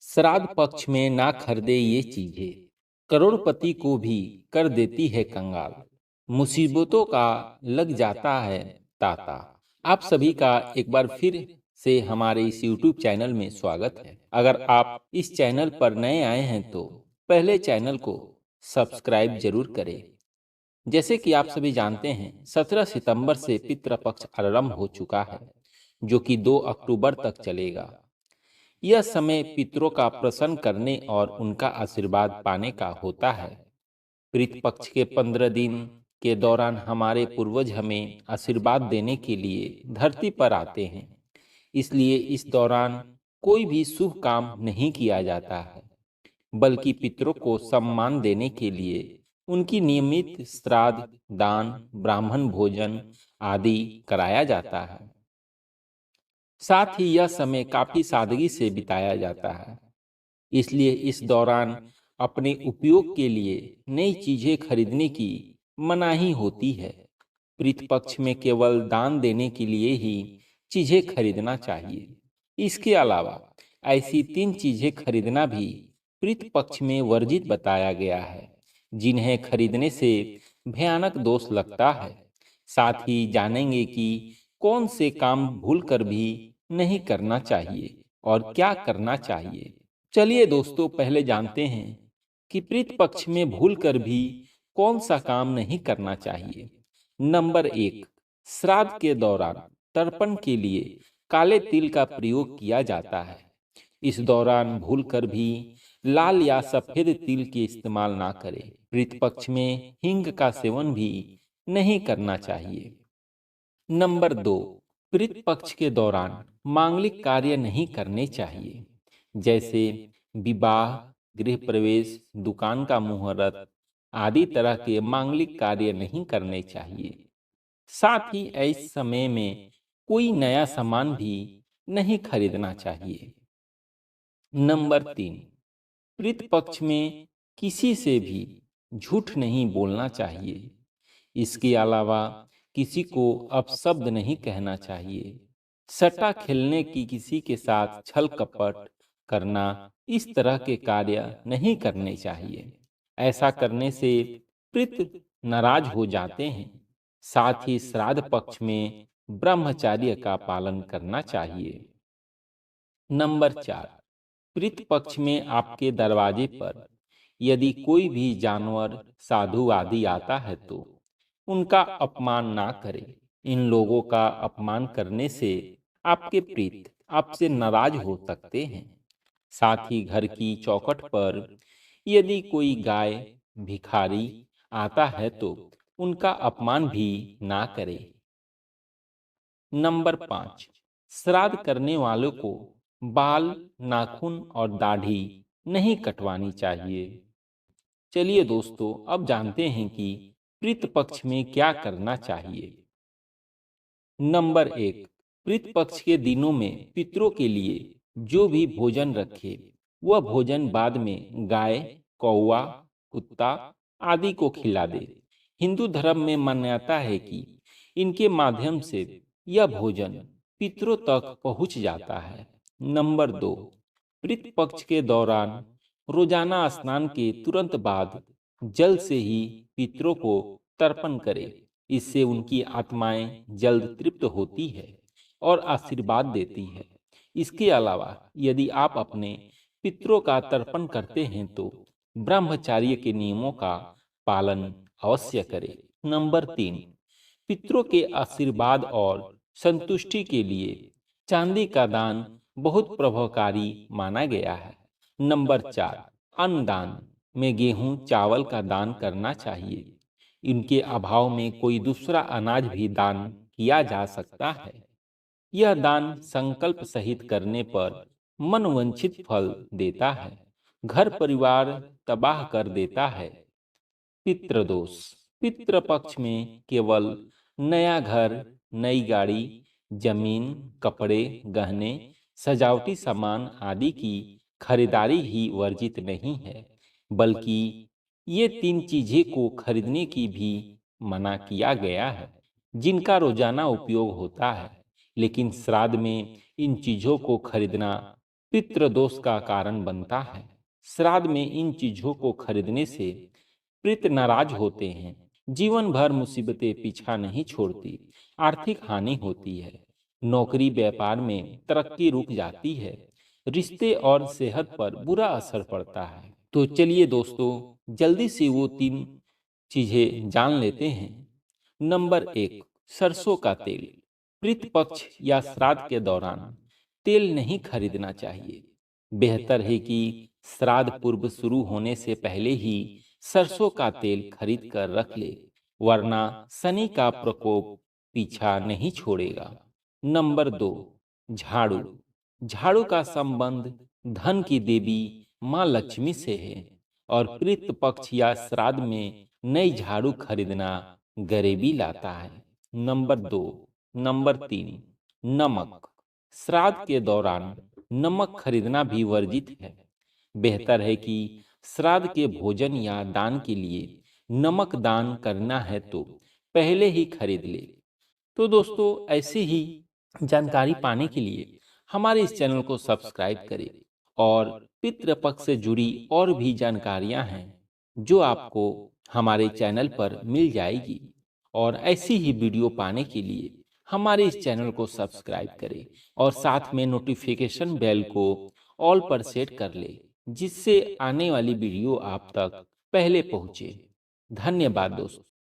श्राद्ध पक्ष में ना खरीदे ये चीजें, करोड़पति को भी कर देती है कंगाल। मुसीबतों का लग जाता है ताता। आप सभी का एक बार फिर से हमारे इस YouTube चैनल में स्वागत है। अगर आप इस चैनल पर नए आए हैं तो पहले चैनल को सब्सक्राइब जरूर करें। जैसे कि आप सभी जानते हैं, 17 सितंबर से पितृपक्ष आरंभ हो चुका है, जो कि 2 अक्टूबर तक चलेगा। यह समय पितरों का प्रसन्न करने और उनका आशीर्वाद पाने का होता है। पितृपक्ष के 15 दिन के दौरान हमारे पूर्वज हमें आशीर्वाद देने के लिए धरती पर आते हैं। इसलिए इस दौरान कोई भी शुभ काम नहीं किया जाता है, बल्कि पितरों को सम्मान देने के लिए उनकी नियमित श्राद्ध, दान, ब्राह्मण भोजन आदि कराया जाता है। साथ ही यह समय काफी सादगी से बिताया जाता है। इसलिए इस दौरान अपने उपयोग के लिए नई चीजें खरीदने की मनाही होती है। पितृपक्ष में केवल दान देने के लिए ही चीजें खरीदना चाहिए। इसके अलावा ऐसी 3 चीजें खरीदना भी पितृपक्ष में वर्जित बताया गया है, जिन्हें खरीदने से भयानक दोष लगता है। साथ ही जानेंगे कि कौन से काम भूलकर भी नहीं करना चाहिए और क्या करना चाहिए। चलिए दोस्तों, पहले जानते हैं कि पितृपक्ष में भूलकर भी कौन सा काम नहीं करना चाहिए। नंबर 1, श्राद्ध के दौरान तर्पण के लिए काले तिल का प्रयोग किया जाता है। इस दौरान भूलकर भी लाल या सफेद तिल के इस्तेमाल ना करें। पितृपक्ष में हींग का सेवन भी नहीं करना चाहिए। नंबर 2, पितृपक्ष के दौरान मांगलिक कार्य नहीं करने चाहिए, जैसे विवाह, गृह प्रवेश, दुकान का मुहूर्त आदि तरह के मांगलिक कार्य नहीं करने चाहिए। साथ ही ऐसे समय में कोई नया सामान भी नहीं खरीदना चाहिए। नंबर 3, पितृपक्ष में किसी से भी झूठ नहीं बोलना चाहिए। इसके अलावा किसी को अपशब्द नहीं कहना चाहिए। सट्टा खेलने की, किसी के साथ छल कपट करना, इस तरह के कार्य नहीं करने चाहिए। ऐसा करने से पितृ नाराज हो जाते हैं। साथ ही श्राद्ध पक्ष में ब्रह्मचर्य का पालन करना चाहिए। नंबर 4, पितृपक्ष में आपके दरवाजे पर यदि कोई भी जानवर, साधु आदि आता है तो उनका अपमान ना करें। इन लोगों का अपमान करने से आपके प्रीत आपसे नाराज हो सकते हैं। साथ ही घर की चौखट पर यदि कोई गाय, भिखारी आता है तो उनका अपमान भी ना करें। नंबर 5, श्राद्ध करने वालों को बाल, नाखून और दाढ़ी नहीं कटवानी चाहिए। चलिए दोस्तों, अब जानते हैं कि पितृपक्ष में क्या करना चाहिए। नंबर 1, पितृपक्ष के दिनों में पितरों के लिए जो भी भोजन रखे, वह भोजन बाद में गाय, कौवा, कुत्ता आदि को खिला दे। हिंदू धर्म में मान्यता है कि इनके माध्यम से यह भोजन पितरों तक पहुंच जाता है। नंबर 2, पितृपक्ष के दौरान रोजाना स्नान के तुरंत बाद जल से ही पितरों को तर्पण करें। इससे उनकी आत्माएं जल्द तृप्त होती है और आशीर्वाद देती है। इसके अलावा यदि आप अपने पितरों का तर्पण करते हैं तो ब्रह्मचर्य के नियमों का पालन अवश्य करें। नंबर 3, पितरों के आशीर्वाद और संतुष्टि के लिए चांदी का दान बहुत प्रभावकारी माना गया है। नंबर 4, अन्नदान में गेहूं, चावल का दान करना चाहिए। इनके अभाव में कोई दूसरा अनाज भी दान किया जा सकता है। यह दान संकल्प सहित करने पर मनवांछित फल देता है, घर परिवार तबाह कर देता है। पितृदोष, पितृपक्ष में केवल नया घर, नई गाड़ी, जमीन, कपड़े, गहने, सजावटी सामान आदि की खरीदारी ही वर्जित नहीं है, बल्कि ये 3 चीजें को खरीदने की भी मना किया गया है, जिनका रोजाना उपयोग होता है। लेकिन श्राद्ध में इन चीजों को खरीदना पितृदोष का कारण बनता है। श्राद्ध में इन चीजों को खरीदने से पितृ नाराज होते हैं। जीवन भर मुसीबतें पीछा नहीं छोड़ती, आर्थिक हानि होती है, नौकरी व्यापार में तरक्की रुक जाती है, रिश्ते और सेहत पर बुरा असर पड़ता है। तो चलिए दोस्तों, जल्दी से वो 3 चीजें जान लेते हैं। नंबर 1, सरसों का तेल। पितृपक्ष या श्राद्ध के दौरान तेल नहीं खरीदना चाहिए। बेहतर है कि श्राद्ध पूर्व शुरू होने से पहले ही सरसों का तेल खरीद कर रख ले, वरना शनि का प्रकोप पीछा नहीं छोड़ेगा। नंबर 2, झाड़ू। झाड़ू का संबंध धन की देवी माँ लक्ष्मी से है और पितृ पक्ष या श्राद्ध में नई झाड़ू खरीदना गरीबी लाता है। नंबर 3, नमक। श्राद्ध के दौरान नमक खरीदना भी वर्जित है। बेहतर है कि श्राद्ध के भोजन या दान के लिए नमक दान करना है तो पहले ही खरीद ले। तो दोस्तों, ऐसी ही जानकारी पाने के लिए हमारे इस चैनल को सब्सक्राइब करें और पितृपक्ष से जुड़ी और भी जानकारियां हैं जो आपको हमारे चैनल पर मिल जाएगी। और ऐसी ही वीडियो पाने के लिए हमारे इस चैनल को सब्सक्राइब करें और साथ में नोटिफिकेशन बेल को ऑल पर सेट कर ले, जिससे आने वाली वीडियो आप तक पहले पहुंचे। धन्यवाद दोस्तों।